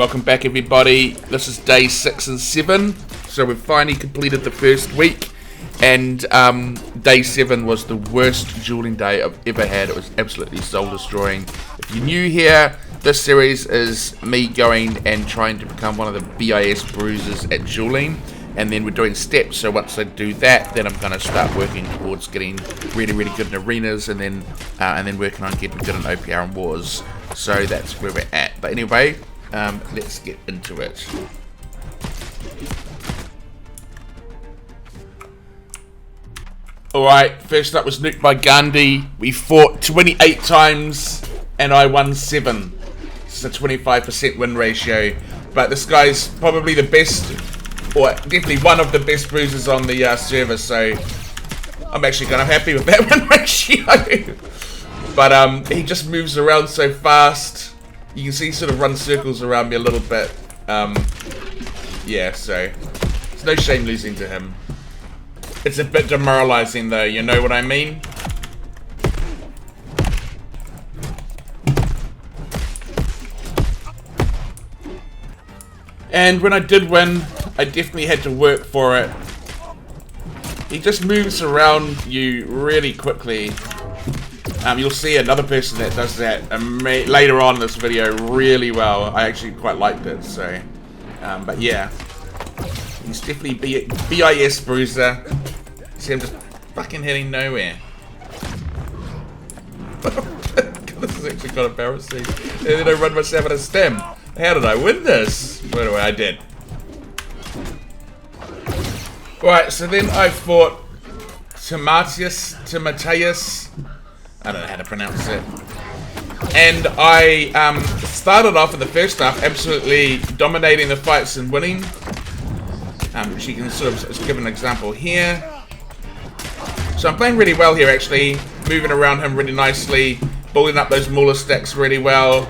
welcome back everybody. This is day 6 and 7, so we've finally completed the first week, and day 7 was the worst dueling day I've ever had. It was absolutely soul destroying. If you're new here, this series is me going and trying to become one of the BIS bruisers at dueling, and then we're doing steps. So once I do that, then I'm going to start working towards getting really good in arenas, and then working on getting good in OPR and wars. So that's where we're at. But anyway, let's get into it. Alright, first up was nuked by Gandhi. We fought 28 times and I won 7. It's a 25% win ratio. But this guy's probably the best, or definitely one of the best bruisers on the server, so I'm actually kind of happy with that win ratio. But he just moves around so fast. You can see he sort of runs circles around me a little bit. Yeah, so it's no shame losing to him. It's a bit demoralizing though, you know what I mean? And when I did win, I definitely had to work for it. He just moves around you really quickly. You'll see another person that does that later on in this video really well. I actually quite liked it, so... but yeah. He's definitely BIS Bruiser. See, I'm just fucking heading nowhere. This is actually kind of embarrassing. And then I run myself out of stem. How did I win this? By the way, I did. Right, so then I fought Timatius. I don't know how to pronounce it. And I started off in the first half absolutely dominating the fights and winning. Which you can sort of give an example here. So I'm playing really well here actually, moving around him really nicely, building up those Mauler stacks really well.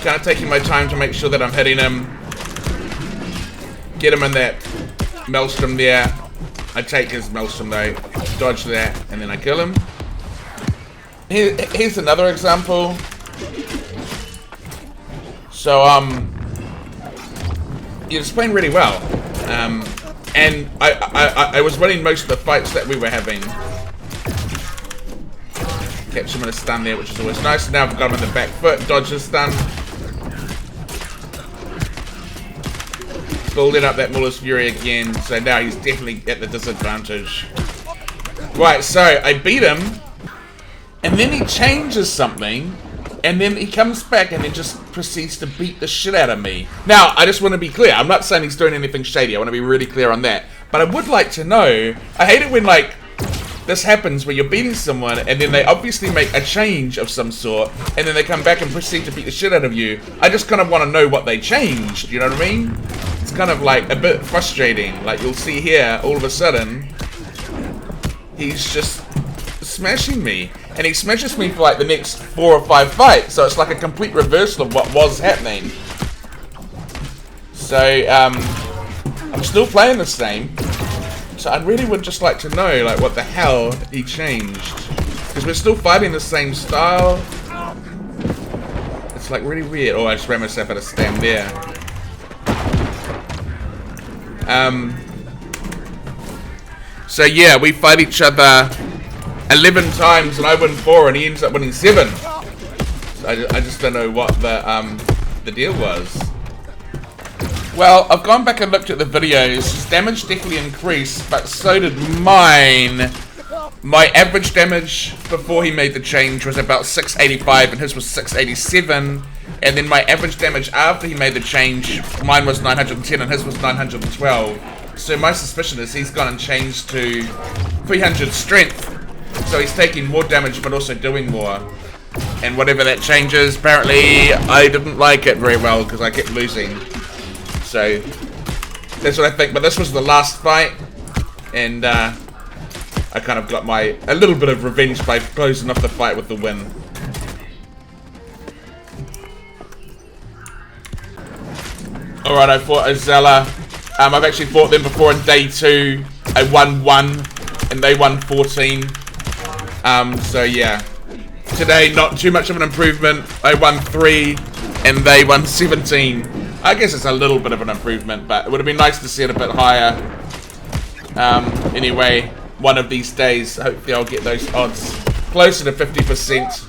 Kind of taking my time to make sure that I'm hitting him. Get him in that Maelstrom there. I take his Maelstrom though, dodge that, and then I kill him. Here's another example. So, you're just playing really well. And I was winning most of the fights that we were having. Kept him in a stun there, which is always nice. And now I've got him in the back foot, dodge his stun. Building up that Muller's Fury again, so now he's definitely at the disadvantage. Right, so I beat him, and then he changes something, and then he comes back and then just proceeds to beat the shit out of me. Now, I just want to be clear, I'm not saying he's doing anything shady, I want to be really clear on that. But I would like to know, I hate it when like, this happens where you're beating someone and then they obviously make a change of some sort, and then they come back and proceed to beat the shit out of you. I just kind of want to know what they changed, you know what I mean? It's kind of like a bit frustrating. Like you'll see here, all of a sudden, he's just smashing me. And he smashes me for like the next 4 or 5 fights. So it's like a complete reversal of what was happening. So, I'm still playing the same. So I really would just like to know like what the hell he changed. Because we're still fighting the same style. It's like really weird. Oh, I just ran myself out of stem there. So yeah, we fight each other 11 times and I win 4 and he ends up winning 7. So I just don't know what the deal was. Well, I've gone back and looked at the videos. His damage definitely increased, but so did mine. My average damage before he made the change was about 685 and his was 687. And then my average damage after he made the change, mine was 910 and his was 912. So my suspicion is he's gone and changed to 300 strength. So he's taking more damage but also doing more. And whatever that change is, apparently I didn't like it very well because I kept losing. So that's what I think. But this was the last fight. And I kind of got a little bit of revenge by closing off the fight with the win. Alright, I fought Azella. I've actually fought them before in day 2. I won 1 and they won 14. So yeah. Today, not too much of an improvement. I won 3 and they won 17. I guess it's a little bit of an improvement, but it would have been nice to see it a bit higher. Anyway, one of these days, hopefully I'll get those odds closer to 50%.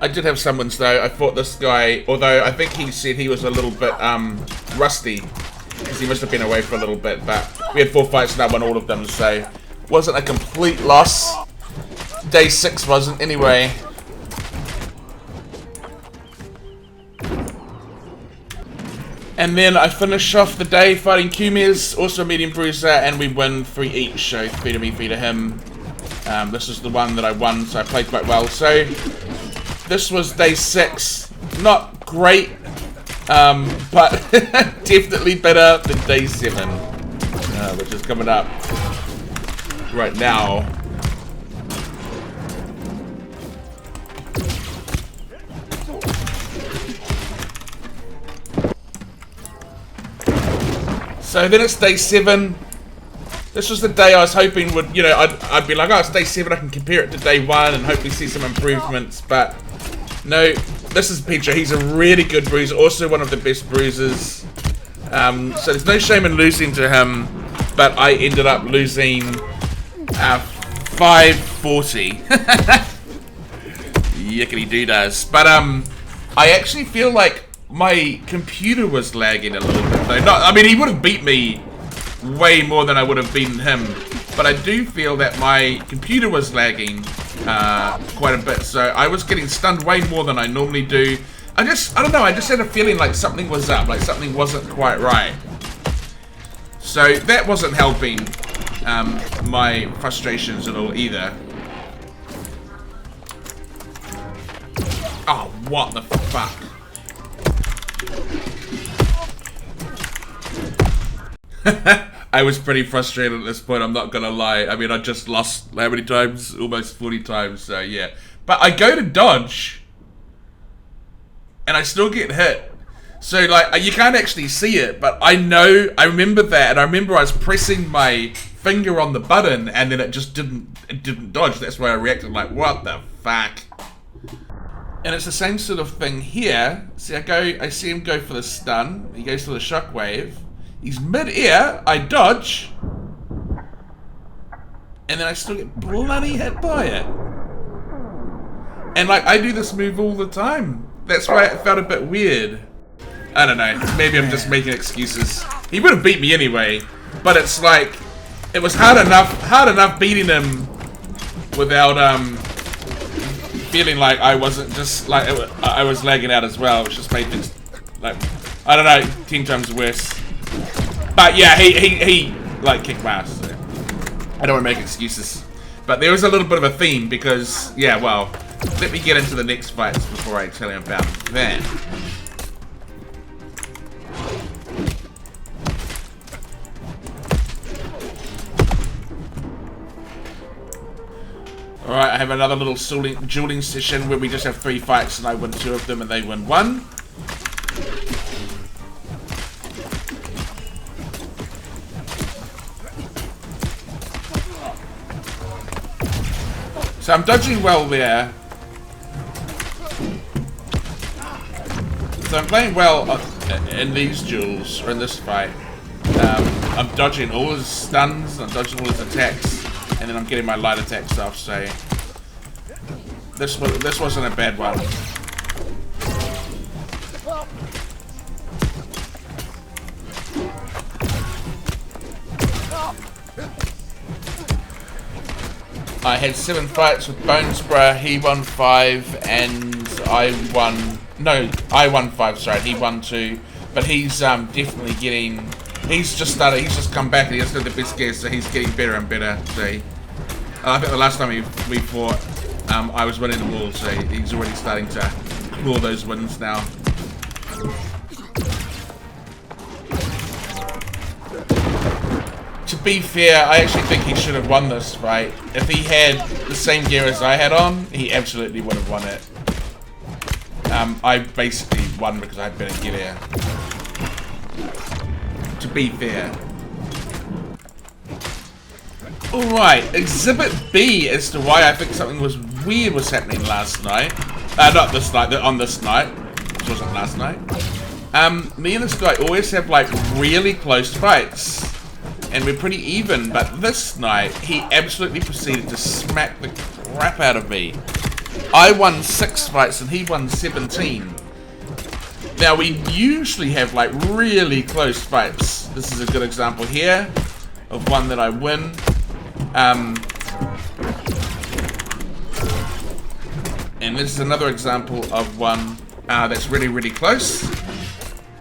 I did have summons though. I fought this guy, although I think he said he was a little bit rusty, because he must have been away for a little bit, but we had 4 fights and I won all of them, so wasn't a complete loss. Day 6 wasn't anyway. And then I finish off the day fighting Kumirs, also a medium bruiser, and we win 3 each, so 3 to me, 3 to him. This is the one that I won, so I played quite well. So this was day 6. Not great, but definitely better than day 7, which is coming up right now. So then it's day 7. This was the day I was hoping would, you know, I'd be like, oh, it's day 7, I can compare it to day 1 and hopefully see some improvements, but no, this is Petra. He's a really good bruiser, also one of the best bruisers. So there's no shame in losing to him, but I ended up losing 540. Yickety doo-dahs. But I actually feel like my computer was lagging a little bit though. I mean, he would have beat me way more than I would have beaten him, but I do feel that my computer was lagging quite a bit, so I was getting stunned way more than I normally do. I don't know, I just had a feeling like something was up, like something wasn't quite right. So that wasn't helping my frustrations at all either. Oh, what the fuck? I was pretty frustrated at this point, I'm not gonna lie. I mean, I just lost how many times? Almost 40 times, so yeah. But I go to dodge, and I still get hit. So, like, you can't actually see it, but I remember that, and I remember I was pressing my finger on the button, and then it just didn't dodge. That's why I reacted like, what the fuck? And it's the same sort of thing here. See, I see him go for the stun. He goes for the shockwave. He's mid-air, I dodge, and then I still get bloody hit by it. And like, I do this move all the time. That's why it felt a bit weird. I don't know, maybe I'm just making excuses. He would have beat me anyway, but it's like, it was hard enough beating him without feeling like I wasn't just like, I was lagging out as well, which just made things, like, I don't know, 10 times worse. But yeah, he like kicked my ass, so I don't want to make excuses. But there was a little bit of a theme because, yeah, well, let me get into the next fights before I tell you about that. Alright, I have another little dueling session where we just have 3 fights and I win 2 of them and they win 1. So I'm dodging well there. So I'm playing well in these duels, or in this fight. I'm dodging all his stuns, I'm dodging all his attacks, and then I'm getting my light attacks off, so this wasn't a bad one. I had 7 fights with Bonesborough, he won 5, and I won 5, sorry, he won 2, but he's definitely getting, he's just come back and he's got the best gear, so he's getting better and better, so I think the last time we fought, I was winning them all, so he's already starting to claw those wins now. To be fair, I actually think he should have won this fight. If he had the same gear as I had on, he absolutely would have won it. I basically won because I had better gear. To be fair. Alright, Exhibit B as to why I think something was weird was happening last night. Not this night, on this night. Which wasn't last night. Me and this guy always have like really close fights. And we're pretty even, but this night, he absolutely proceeded to smack the crap out of me. I won 6 fights and he won 17. Now, we usually have like really close fights. This is a good example here of one that I win. And this is another example of one that's really, really close.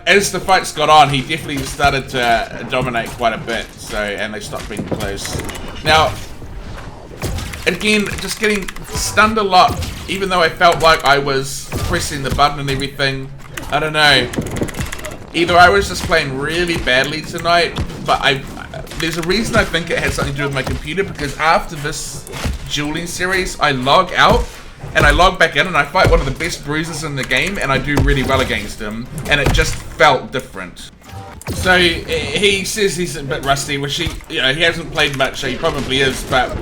As the fights got on, he definitely started to dominate quite a bit, and they stopped being close. Now, again, just getting stunned a lot, even though I felt like I was pressing the button and everything. I don't know. Either I was just playing really badly tonight, but there's a reason I think it had something to do with my computer, because after this dueling series, I log out, and I log back in and I fight one of the best bruisers in the game, and I do really well against him, and it just felt different. So he says he's a bit rusty, which he hasn't played much, so he probably is, but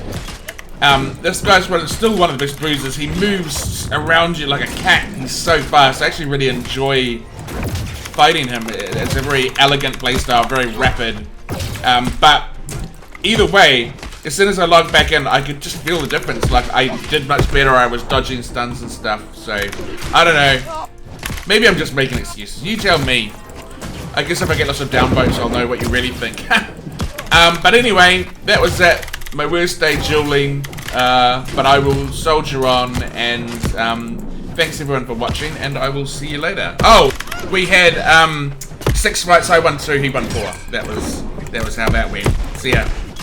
this guy's still one of the best bruisers. He moves around you like a cat. He's so fast. I actually really enjoy fighting him. It's a very elegant playstyle, very rapid. But either way, as soon as I logged back in, I could just feel the difference. Like, I did much better. I was dodging stuns and stuff. So, I don't know. Maybe I'm just making excuses. You tell me. I guess if I get lots of downvotes, I'll know what you really think. But anyway, that was it. My worst day dueling. But I will soldier on. And thanks everyone for watching. And I will see you later. Oh, we had 6 fights. I won 2. He won 4. That was how that went. See ya.